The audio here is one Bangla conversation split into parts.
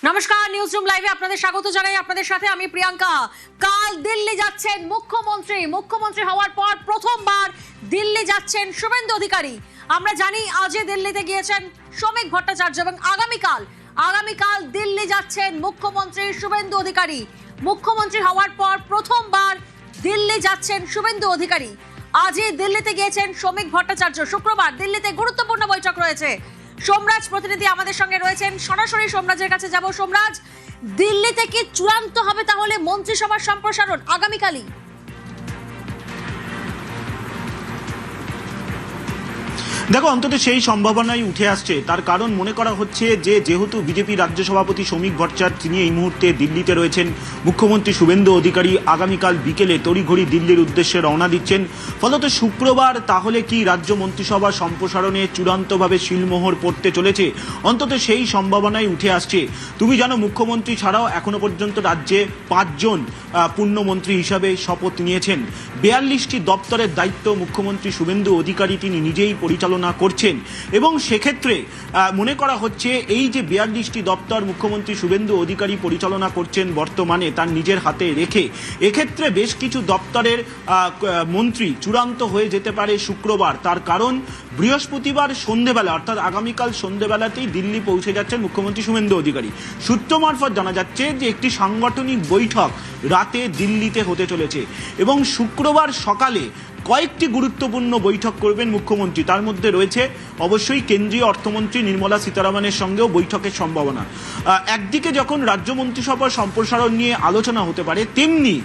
নমস্কার, নিউজরুম লাইভে আপনাদের স্বাগত জানাই। আপনাদের সাথে আমি প্রিয়াঙ্কা। কাল দিল্লি যাচ্ছেন মুখ্যমন্ত্রী হওয়ার পর প্রথমবার দিল্লি যাচ্ছেন শুভেন্দু অধিকারী। আমরা জানি আজ দিল্লিতে গিয়েছেন শ্রমিক ভট্টাচার্য এবং আগামীকাল দিল্লি যাচ্ছেন মুখ্যমন্ত্রী শুভেন্দু অধিকারী। মুখ্যমন্ত্রী হওয়ার পর প্রথমবার দিল্লি যাচ্ছেন শুভেন্দু অধিকারী। আজই দিল্লিতে গিয়েছেন শ্রমিক ভট্টাচার্য। শুক্রবার দিল্লিতে গুরুত্বপূর্ণ বৈঠক রয়েছে। সোমরাজ প্রতিনিধি আমাদের সঙ্গে রয়েছেন, সরাসরি সোমরাজের কাছে যাব। সোমরাজ, দিল্লিতে কি চূড়ান্ত হবে তাহলে মন্ত্রিসভার সম্প্রসারণ আগামীকালই? দেখো, অন্তত সেই সম্ভাবনাই উঠে আসছে। তার কারণ মনে করা হচ্ছে যে যেহেতু বিজেপি রাজ্য সভাপতি শ্রমিক ভট্টাচার্য তিনি এই মুহূর্তে দিল্লিতে রয়েছেন, মুখ্যমন্ত্রী শুভেন্দু অধিকারী আগামীকাল বিকেলে তড়িঘড়ি দিল্লির উদ্দেশ্যে রওনা দিচ্ছেন। ফলত শুক্রবার তাহলে কি রাজ্য মন্ত্রিসভা সম্প্রসারণে চূড়ান্তভাবে শিলমোহর পড়তে চলেছে, অন্তত সেই সম্ভাবনাই উঠে আসছে। তুমি জানো, মুখ্যমন্ত্রী ছাড়াও এখনো পর্যন্ত রাজ্যে 5 জন পূর্ণমন্ত্রী হিসাবে শপথ নিয়েছেন। 42টি দপ্তরের দায়িত্ব মুখ্যমন্ত্রী শুভেন্দু অধিকারী তিনি নিজেই পরিচালনা করছেন এবং সেক্ষেত্রে মনে করা হচ্ছে এই যে 42টি দপ্তর মুখ্যমন্ত্রী শুভেন্দু অধিকারী পরিচালনা করছেন বর্তমানে তার নিজের হাতে রেখে, এক্ষেত্রে বেশ কিছু দপ্তরের মন্ত্রী চূড়ান্ত হয়ে যেতে পারে শুক্রবার। তার কারণ বৃহস্পতিবার সন্ধেবেলা অর্থাৎ আগামীকাল সন্ধেবেলাতেই দিল্লি পৌঁছে যাচ্ছেন মুখ্যমন্ত্রী শুভেন্দু অধিকারী। সূত্র মারফত জানা যাচ্ছে যে একটি সাংগঠনিক বৈঠক রাতে দিল্লিতে হতে চলেছে এবং শুক্রবার সকালে কয়েকটি গুরুত্বপূর্ণ বৈঠক করবেন মুখ্যমন্ত্রী। তার মধ্যে রয়েছে অবশ্যই কেন্দ্রীয় অর্থমন্ত্রী নির্মলা সীতারামনের সঙ্গেও বৈঠকের সম্ভাবনা। একদিকে যখন রাজ্য মন্ত্রিসভার সম্প্রসারণ নিয়ে আলোচনা হতে পারে, তেমনি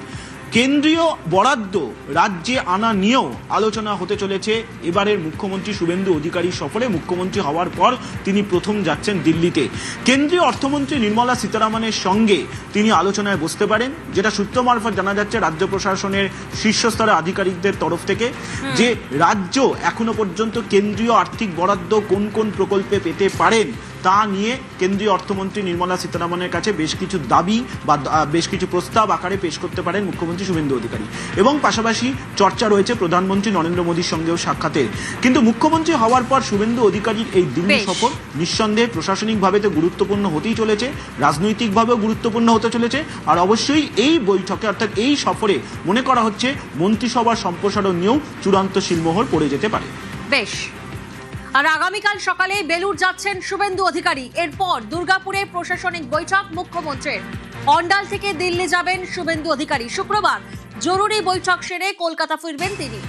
কেন্দ্রীয় বরাদ্দ রাজ্যে আনা নিয়েও আলোচনা হতে চলেছে এবারের মুখ্যমন্ত্রী শুভেন্দু অধিকারী সফরে। মুখ্যমন্ত্রী হওয়ার পর তিনি প্রথম যাচ্ছেন দিল্লিতে। কেন্দ্রীয় অর্থমন্ত্রী নির্মলা সীতারামনের সঙ্গে তিনি আলোচনায় বসতে পারেন, যেটা সূত্র মারফত জানা যাচ্ছে রাজ্য প্রশাসনের শীর্ষস্তরের আধিকারিকদের তরফ থেকে, যে রাজ্য এখনো পর্যন্ত কেন্দ্রীয় আর্থিক বরাদ্দ কোন কোন প্রকল্পে পেতে পারেন তা নিয়ে কেন্দ্রীয় অর্থমন্ত্রী নির্মলা সীতারামনের কাছে বেশ কিছু দাবি বা বেশ কিছু প্রস্তাব আকারে পেশ করতে পারেন মুখ্যমন্ত্রী শুভেন্দু অধিকারী। এবং পাশাপাশি চর্চা রয়েছে প্রধানমন্ত্রী নরেন্দ্র মোদীর সঙ্গেও সাক্ষাতের। কিন্তু মুখ্যমন্ত্রী হওয়ার পর শুভেন্দু অধিকারীর এই দিল্লি সফর নিঃসন্দেহে প্রশাসনিকভাবে তো গুরুত্বপূর্ণ হতেই চলেছে, রাজনৈতিকভাবেও গুরুত্বপূর্ণ হতে চলেছে। আর অবশ্যই এই বৈঠকে অর্থাৎ এই সফরে মনে করা হচ্ছে মন্ত্রিসভার সম্প্রসারণ নিয়েও চূড়ান্ত শিলমোহর পড়ে যেতে পারে। বেশ। আর আগামীকাল সকালে বেলুর যাচ্ছেন শুভেন্দু অধিকারী। এরপর দুর্গাপুরে প্রশাসনিক বৈঠক মুখ্যমন্ত্রীর। অন্ডাল থেকে দিল্লি যাবেন শুভেন্দু অধিকারী। শুক্রবার জরুরি বৈঠক সেরে কলকাতা ফিরবেন তিনি।